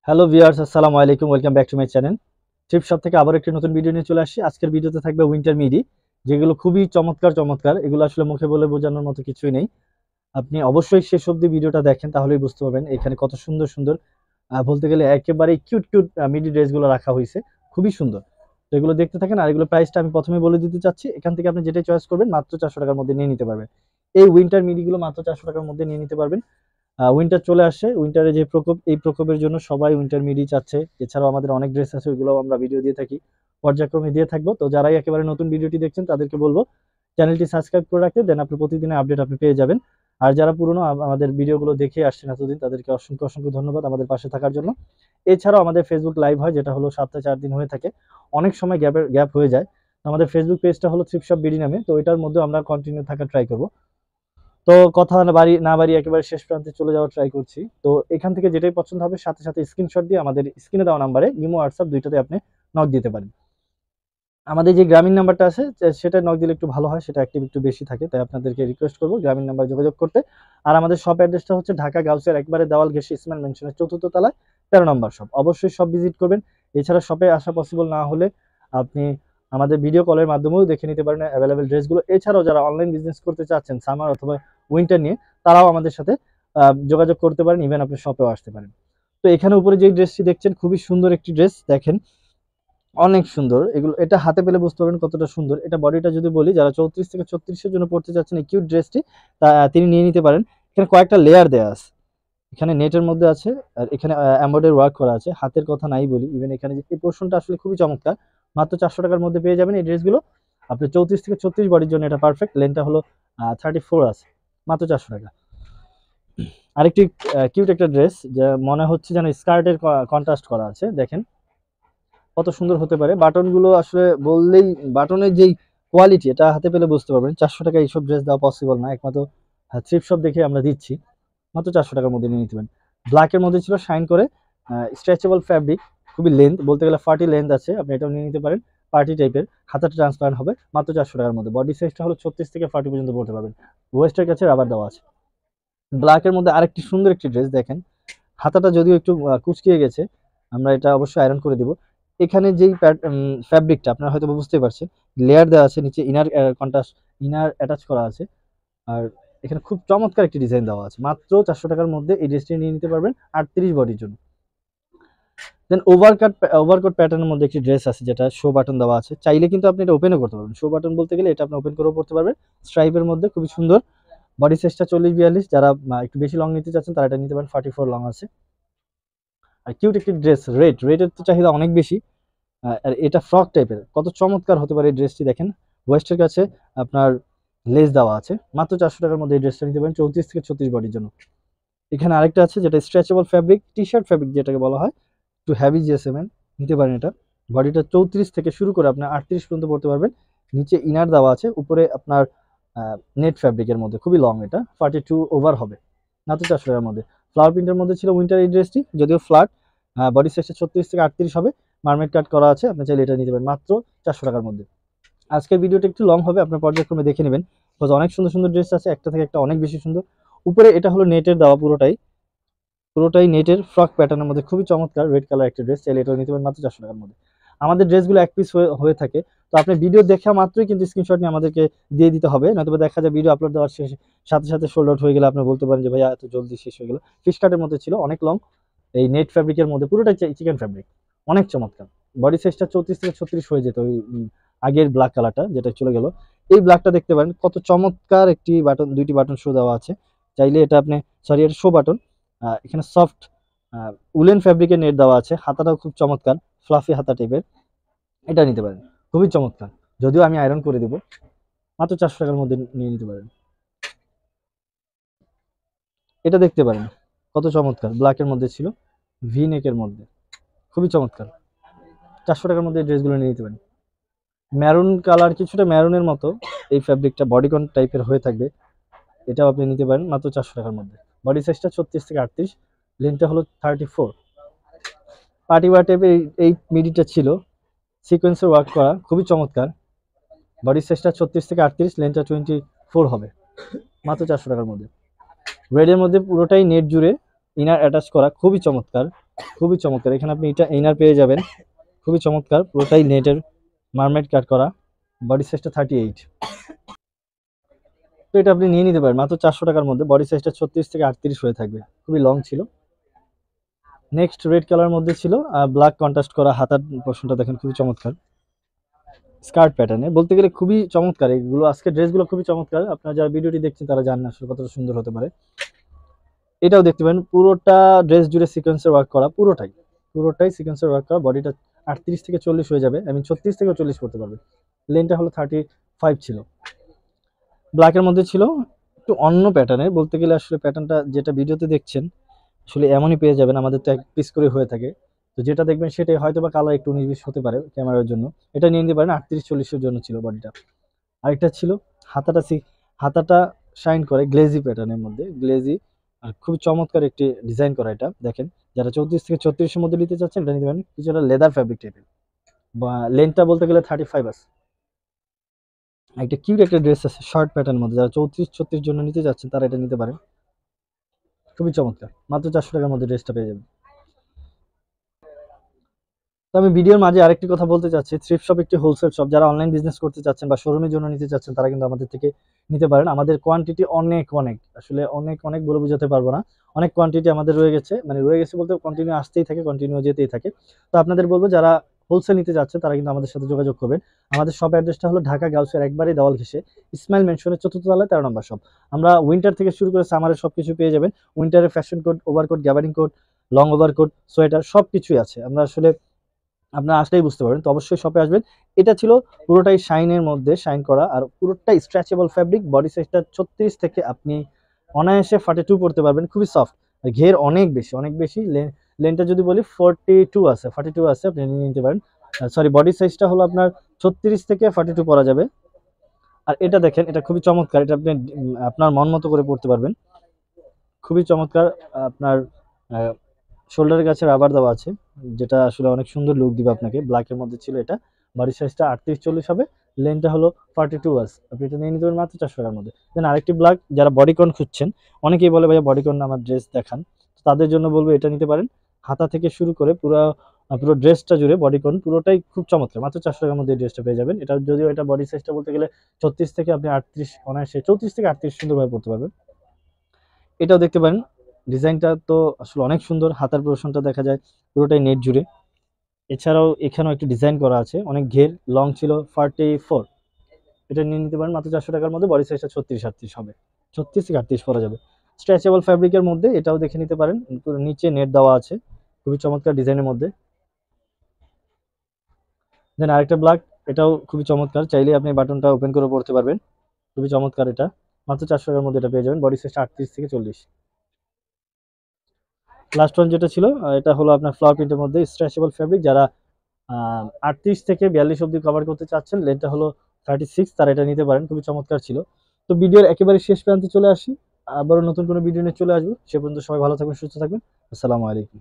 Hello viewers, আসসালামু আলাইকুম। Welcome back to my channel. Trip shop থেকে আবার একটি নতুন ভিডিও নিয়ে চলে আসছি। আজকের ভিডিওতে থাকবে উইন্টার মিডি, যেগুলো খুবই চমৎকার চমৎকার। এগুলো আসলে মুখে বলে বোঝানোর মতো কিছুই নেই। আপনি অবশ্যই শেষ অবধি ভিডিওটা দেখেন, তাহলেই বুঝতে পারবেন এখানে কত সুন্দর সুন্দর বলতে গেলে একেবারে কিউট কিউট মিডি ড্রেসগুলো রাখা হয়েছে, খুবই সুন্দর। তো এগুলো দেখতে থাকেন। আর এগুলো প্রাইসটা আমি প্রথমে বলে দিতে চাচ্ছি। এখান থেকে আপনি যেটাই চয়েস করবেন মাত্র 400 টাকার মধ্যে নিয়ে নিতে পারবেন। এই উইন্টার মিডিগুলো মাত্র 400 টাকার মধ্যে নিয়ে নিতে পারবেন। উইন্টার চলে আসছে, উইন্টারে যে প্রকোপ, এই প্রকোপের জন্য সবাই উইন্টার মিডি চাচ্ছে। এছাড়াও আমাদের অনেক ড্রেস আছে, ওইগুলোও আমরা ভিডিও দিয়ে থাকি, পর্যায়ক্রমে দিয়ে থাকবো। তো যারাই একেবারে নতুন ভিডিওটি দেখছেন তাদেরকে বলবো চ্যানেলটি সাবস্ক্রাইব করে রাখতে, দেন আপনি প্রতিদিনের আপডেট আপনি পেয়ে যাবেন। আর যারা পুরনো আমাদের ভিডিওগুলো দেখে আসছেন এতদিন, তাদেরকে অসংখ্য অসংখ্য ধন্যবাদ আমাদের পাশে থাকার জন্য। এছাড়াও আমাদের ফেসবুক লাইভ হয়, যেটা হলো সপ্তাহে 4 দিন হয়ে থাকে। অনেক সময় গ্যাপ হয়ে যায়। আমাদের ফেসবুক পেজটা হলো থ্রিপ শপ বিডি নামে, তো এটার মধ্যে আমরা কন্টিনিউ থাকার ট্রাই করবো। তো কথা না বাড়ি একেবারে শেষ প্রান্তে চলে যাওয়ার ট্রাই করছি। তো এখান থেকে যেটাই পছন্দ হবে সাথে সাথে স্ক্রিনশট দিয়ে আমাদের স্ক্রিনে দেওয়া নাম্বারে ইমো হোয়াটসঅ্যাপ দুইটাতে আপনি নক দিতে পারেন। আমাদের যে গ্রামীণ নাম্বারটা আছে সেটা নক দিলে একটু ভালো হয়, সেটা অ্যাক্টিভ একটু বেশি থাকে, তাই আপনাদেরকে রিকোয়েস্ট করবো গ্রামীণ নাম্বার যোগাযোগ করতে। আর আমাদের শপ অ্যাড্রেসটা হচ্ছে ঢাকা গাউসিয়ার একবারে দেওয়াল ঘেঁষে ইসমাইল মেনশনের 4র্থ তলায় 13 নম্বর শপ। অবশ্যই শপ ভিজিট করবেন। এছাড়া শপে আসা পসিবল না হলে আপনি আমাদের ভিডিও কলের মাধ্যমেও দেখে নিতে পারেন অ্যাভেলেবেল ড্রেসগুলো। এছাড়াও যারা অনলাইন বিজনেস করতে চাচ্ছেন সামার অথবা উইন্টার নিয়ে, তারাও আমাদের সাথে যোগাযোগ করতে পারেন, ইভেন আপনি শপেও আসতে পারেন। তো এখানে উপরে যে ড্রেসটি দেখছেন খুবই সুন্দর একটি ড্রেস, দেখেন অনেক সুন্দর। এগুলো এটা হাতে পেলে বুঝতে পারবেন কতটা সুন্দর। এটা বডিটা যদি বলি, যারা 34 থেকে 36 এর জন্য পড়তে চাচ্ছেন এই কিউট ড্রেসটি, তিনি নিয়ে নিতে পারেন। এখানে কয়েকটা লেয়ার দেয়া আছে, এখানে নেটের মধ্যে আছে, আর এখানে এমব্রয়ডারি ওয়ার্ক করা আছে। হাতের কথা নাই বলি, ইভেন এখানে যে এই পোর্শনটা আসলে খুবই চমৎকার। মাত্র 400 টাকার মধ্যে পেয়ে যাবেন এই ড্রেসগুলো। আপনি 34 থেকে 36 বডির জন্য এটা পারফেক্ট। লেনটা হলো 34 আছে, মাত্র 400 টাকা। আরেকটি কিউট একটা ড্রেস, যা মনে হচ্ছে যেন স্কার্টের কন্ট্রাস্ট করা আছে। দেখেন কত সুন্দর হতে পারে। বাটনগুলো আসলে বললেই, বাটনের যেই কোয়ালিটি, এটা হাতে পেলে বুঝতে পারবেন। 400 টাকা এইসব ড্রেস দেওয়া পসিবল না, একমাত্র থ্রিফট শপ দেখে আমরা দিচ্ছি। মাত্র 400 টাকার মধ্যে নিয়ে নিতে পারেন। ব্ল্যাকের মধ্যে ছিল শাইন করে, স্ট্রেচেবল ফ্যাব্রিক, খুবই লেন্থ, বলতে গেলে 40 লেন্থ আছে। আপনি এটাও নিয়ে নিতে পারেন, পার্টি টাইপের। হাতাটা ট্রান্সপারেন্ট হবে, মাত্র 400 টাকার মধ্যে। বডি সাইজটা হলো 36 থেকে 40 পর্যন্ত পড়তে পারবেন। ওয়েস্টের কাছে রাবার দেওয়া আছে। ব্ল্যাকের মধ্যে আরেকটি সুন্দর একটি ড্রেস দেখেন, হাতাটা যদিও একটু কুঁচকিয়ে গেছে, আমরা এটা অবশ্যই আয়রন করে দিব। এখানে যেই ফ্যাব্রিকটা আপনারা হয়তো বুঝতে পারছেন, লেয়ার দেওয়া আছে, নিচে ইনার কন্ট্রাস্ট, ইনার অ্যাটাচ করা আছে। আর এখানে খুব চমৎকার একটি ডিজাইন দেওয়া আছে। মাত্র 400 টাকার মধ্যে এই ড্রেসটি নিয়ে নিতে পারবেন 38 বডির জন্য। দেন ওভারকোট প্যাটার্নের মধ্যে একটি ড্রেস আছে, যেটা শো বাটন দেওয়া আছে। চাইলে কিন্তু আপনি এটা ওপেনও করতে পারবেন। শো বাটন বলতে গেলে এটা আপনি ওপেন করেও পড়তে পারবেন। স্ট্রাইপের মধ্যে খুবই সুন্দর। বডি সাইজটা 40-42, যারা একটু বেশি লং নিতে চাচ্ছেন তারা এটা নিতে পারেন, 44 লং আছে। আর কিউট একটি ড্রেস, রেডের তো চাহিদা অনেক বেশি। আর এটা ফ্রক টাইপের, কত চমৎকার হতে পারে এই ড্রেসটি। দেখেন ওয়েস্টের কাছে আপনার লেস দেওয়া আছে। মাত্র 400 টাকার মধ্যে এই ড্রেসটা নিতে পারেন 34 থেকে 36 বডির জন্য। এখানে আরেকটা আছে, যেটা stretchable fabric, T shirt fabric যেটাকে বলা হয়, একটু হ্যাভি জিএসএম নিতে পারেন এটা। বডিটা 34 থেকে শুরু করে আপনার 38 পর্যন্ত পড়তে পারবেন। নিচে ইনার দেওয়া আছে, উপরে আপনার নেট ফ্যাব্রিকের মধ্যে, খুবই লং, এটা 42 ওভার হবে। মাত্র 400 টাকার মধ্যে। ফ্লাওয়ার প্রিন্টের মধ্যে ছিল উইন্টার এই ড্রেসটি, যদিও ফ্ল্যাট। বডি সাইজটা 36 থেকে 38 হবে, মার্মেড কাট করা আছে। আপনি চাইলে এটা নিতে পারেন মাত্র 400 টাকার মধ্যে। আজকের ভিডিওটা একটু লং হবে, আপনার পর্যায়ক্রমে দেখে নেবেন, বিকজ অনেক সুন্দর সুন্দর ড্রেস আছে, একটা থেকে একটা অনেক বেশি সুন্দর। উপরে এটা হলো নেটের দেওয়া, পুরোটাই নেটের ফ্রক প্যাটার্নের মধ্যে, খুবই চমৎকার রেড কালার একটা ড্রেস। চাইলে এটাও নিতে পারেন মাত্র 400 টাকার মধ্যে। আমাদের ড্রেসগুলো এক পিস হয়ে থাকে, তো আপনি ভিডিও দেখা মাত্রই কিন্তু স্ক্রিনশট নিয়ে আমাদেরকে দিয়ে দিতে হবে, নয়তো দেখা যায় ভিডিও আপলোড দেওয়ার সাথে সাথে সোল্ড আউট হয়ে গেলে আপনি বলতে পারেন যে ভাইয়া এত জলদি শেষ হয়ে গেল। ফিশ কাটের মধ্যে ছিল, অনেক লং, এই নেট ফ্যাব্রিকের মধ্যে, পুরোটাই চিকেন ফ্যাব্রিক, অনেক চমৎকার। বডি সাইজটা 34 থেকে 36 হয়ে যেত ওই আগের ব্ল্যাক কালারটা, যেটা চলে গেল। এই ব্ল্যাকটা দেখতে পারেন, কত চমৎকার একটি বাটন, দুইটি বাটন শো দেওয়া আছে। চাইলে এটা আপনি, সরি এটা শো বাটন। এখানে সফট উলেন ফ্যাব্রিকের নেট দেওয়া আছে। হাতাটাও খুব চমৎকার, ফ্লাফি হাতা টাইপের, এটা নিতে পারেন, খুবই চমৎকার। যদিও আমি আয়রন করে দেবো, মাত্র 400 টাকার মধ্যে নিয়ে নিতে পারেন। এটা দেখতে পারেন, কত চমৎকার, ব্ল্যাকের মধ্যে ছিল, ভি নেকের মধ্যে, খুবই চমৎকার। 400 টাকার মধ্যে এই ড্রেসগুলো নিয়ে নিতে পারেন। ম্যারুন কালার, কিছুটা ম্যারুনের মতো এই ফ্যাব্রিকটা, বডিকন টাইপের হয়ে থাকবে। এটাও আপনি নিতে পারেন মাত্র 400 টাকার মধ্যে। বডি সাইজটা 36 থেকে 38, লেন্থটা হলো 34। পার্টি ওয়ার টাইপের এই মিডিটা ছিল, সিকোয়েন্সের ওয়ার্ক করা, খুবই চমৎকার। বডি সাইজটা 36 থেকে 38, লেন্থটা 24 হবে, মাত্র 400 টাকার মধ্যে। রেডের মধ্যে পুরোটাই নেট জুড়ে ইনার অ্যাটাচ করা, খুবই চমৎকার, খুবই চমৎকার। এখানে আপনি এটা ইনার পেয়ে যাবেন, খুবই চমৎকার, পুরোটাই নেটের মারমেড কাট করা। বডি সাইজটা 38। তো এটা আপনি নিয়ে নিতে পারেন মাত্র 400 টাকার মধ্যে। বডি সাইজটা 36 থেকে 38 হয়ে থাকবে, খুবই লং ছিল। নেক্সট রেড কালার মধ্যে ছিল ব্ল্যাক কন্ট্রাস্ট করা, হাতার পোর্শনটা দেখেন খুবই চমৎকার, স্কার্ট প্যাটার্নে বলতে গেলে খুবই চমৎকার। এগুলো আজকে ড্রেসগুলো খুবই চমৎকার, আপনারা যারা ভিডিওটি দেখছেন তারা জানেন আসলে কতটা সুন্দর হতে পারে। এটাও দেখতে পারেন পুরোটা ড্রেস জুড়ে সিকোয়েন্সের ওয়ার্ক করা, পুরোটাই সিকোয়েন্সের ওয়ার্ক করা। বডিটা 38 থেকে 40 হয়ে যাবে, আমি 36 থেকে 40 করতে পারবে। লেনটা হলো 35 ছিল। ব্ল্যাকের মধ্যে ছিল একটু অন্য প্যাটার্নের, বলতে গেলে আসলে প্যাটার্নটা যেটা ভিডিওতে দেখছেন আসলে এমনই পেয়ে যাবেন, আমাদের তো এক পিস করে হয়ে থাকে। তো যেটা দেখবেন সেটাই, হয়তো বা কালার একটু 19-20 হতে পারে ক্যামেরার জন্য। এটা নিয়ে নিতে পারেন, 38-40-এর জন্য ছিল বডিটা। আরেকটা ছিল হাতাটা শাইন করে গ্লেজি প্যাটার্নের মধ্যে, গ্লেজি আর খুবই চমৎকার একটি ডিজাইন করা। এটা দেখেন, যারা 34 থেকে 36-এর মধ্যে নিতে চাচ্ছেন এটা নিতে পারেন। কিছুটা লেদার ফ্যাব্রিক টাইপের, বা লেন্থটা বলতে গেলে 35 আছে। একটা কিউট একটা ড্রেস আছে শর্ট প্যাটার্নের মধ্যে, যারা 34-36 জন্য নিতে যাচ্ছেন তারা এটা নিতে পারেন, খুবই চমৎকার। মাত্র 400 টাকার মধ্যে ড্রেসটা পেয়ে যাবেন। তো আমি ভিডিওর মাঝে আরেকটি কথা বলতে চাচ্ছি, থ্রিফট শপ একটি হোলসেল শপ। যারা অনলাইন বিজনেস করতে চাচ্ছেন বা শোরুমের জন্য নিতে চাচ্ছেন তারা কিন্তু আমাদের থেকে নিতে পারেন। আমাদের কোয়ান্টিটি অনেক অনেক, আসলে অনেক অনেক বলে বোঝাতে পারবো না। অনেক কোয়ান্টিটি আমাদের রয়ে গেছে, মানে রয়ে গেছে বলতে কন্টিনিউ আসতেই থাকে, কন্টিনিউ যেতেই থাকে। তো আপনাদের বলবো যারা হোলসেল নিতে যাচ্ছে তারা কিন্তু আমাদের সাথে যোগাযোগ করবেন। আমাদের শপ অ্যাড্রেসটা হলো ঢাকা গাউসের একবারে দেওয়াল ঘেঁষে ইসমাইল মেনশনের 4th তলায় 13 নম্বর শপ। আমরা উইন্টার থেকে শুরু করে সামারের সবকিছু পেয়ে যাবেন। উইন্টারের ফ্যাশন কোট, ওভারকোট, গ্যাবারিং কোট, লং ওভারকোট, সোয়েটার সবকিছুই আছে। আমরা আসলে আপনারা আসলেই বুঝতে পারবেন, তো অবশ্যই শপে আসবেন। এটা ছিল পুরোটাই শাইনের মধ্যে, শাইন করা আর পুরোটাই স্ট্রেচেবল ফ্যাব্রিক। বডি সাইজটা 36 থেকে আপনি অনায়াসে 42 পড়তে পারবেন, খুবই সফট। ঘের অনেক বেশি, অনেক বেশি। লেনটা যদি বলি 42 আছে, 42 আছে, আপনি নিয়ে নিতে পারেন। সরি, বডি সাইজটা হলো আপনার 36 থেকে 42 পরা যাবে। আর এটা দেখেন, এটা খুবই চমৎকার, এটা আপনি আপনার মন মতো করে পড়তে পারবেন, খুবই চমৎকার। আপনার শোল্ডারের কাছে রাবার দেওয়া আছে, যেটা আসলে অনেক সুন্দর লুক দিবে আপনাকে। ব্ল্যাকের মধ্যে ছিল এটা, বডি সাইজটা 38-40 হবে, লেনটা হলো 42 আস। আপনি এটা নিয়ে নিতে পারেন মাত্র 400 টাকার মধ্যে। দেন আরেকটি ব্ল্যাক, যারা বডিকন খুঁজছেন, অনেকেই বলে ভাইয়া বডিকন আমার ড্রেস দেখান, তো তাদের জন্য বলবো এটা নিতে পারেন। হাতা থেকে শুরু করে পুরো ড্রেসটা জুড়ে বডিকন পুরোটাই খুব চমৎকার। মাত্র 400 টাকার মধ্যে এই ড্রেসটা পেয়ে যাবেন। এটা যদিও এটা বডি সাইজটা বলতে গেলে 36 থেকে আপনি 38 অনায়াসে 34 থেকে 38 সুন্দরভাবে পড়তে পারবেন। এটাও দেখতে পারেন, ডিজাইনটা তো আসলে অনেক সুন্দর। হাতার পোর্শনটা দেখা যায় পুরোটাই নেট জুড়ে। এছাড়াও এখানেও একটি ডিজাইন করা আছে, অনেক ঘের, লং ছিল 44। এটা নিয়ে নিতে পারেন মাত্র 400 টাকার মধ্যে। বডি সাইজটা 36-38 হবে, 36 থেকে 38 পরা যাবে। স্ট্রেচেবল ফ্যাব্রিকের মধ্যে, এটাও দেখে নিতে পারেন, পুরো নিচে নেট দেওয়া আছে, খুবই চমৎকার ডিজাইনের মধ্যে। দেন আরেকটা ব্ল্যাক, এটাও খুবই চমৎকার, চাইলে আপনি বাটনটা ওপেন করে পড়তে পারবেন, খুবই চমৎকার। এটা মাত্র 400 টাকার মধ্যে এটা পেয়ে যাবেন। বডি সাইজটা 38 থেকে 40। লাস্ট ওয়ান যেটা ছিল, এটা হলো আপনার ফ্লাওয়ার প্রিন্টের মধ্যে স্ট্রেচেবল ফ্যাব্রিক। যারা 38 থেকে 42 অব্দি কভার করতে চাচ্ছেন, লেন্থটা হলো 36, তারা এটা নিতে পারেন, খুবই চমৎকার ছিল। তো ভিডিওর একেবারে শেষ প্রান্তে চলে আসি, আবারও নতুন কোনো ভিডিও নিয়ে চলে আসবো। সে পর্যন্ত সবাই ভালো থাকবেন, সুস্থ থাকবেন। আসসালামু আলাইকুম।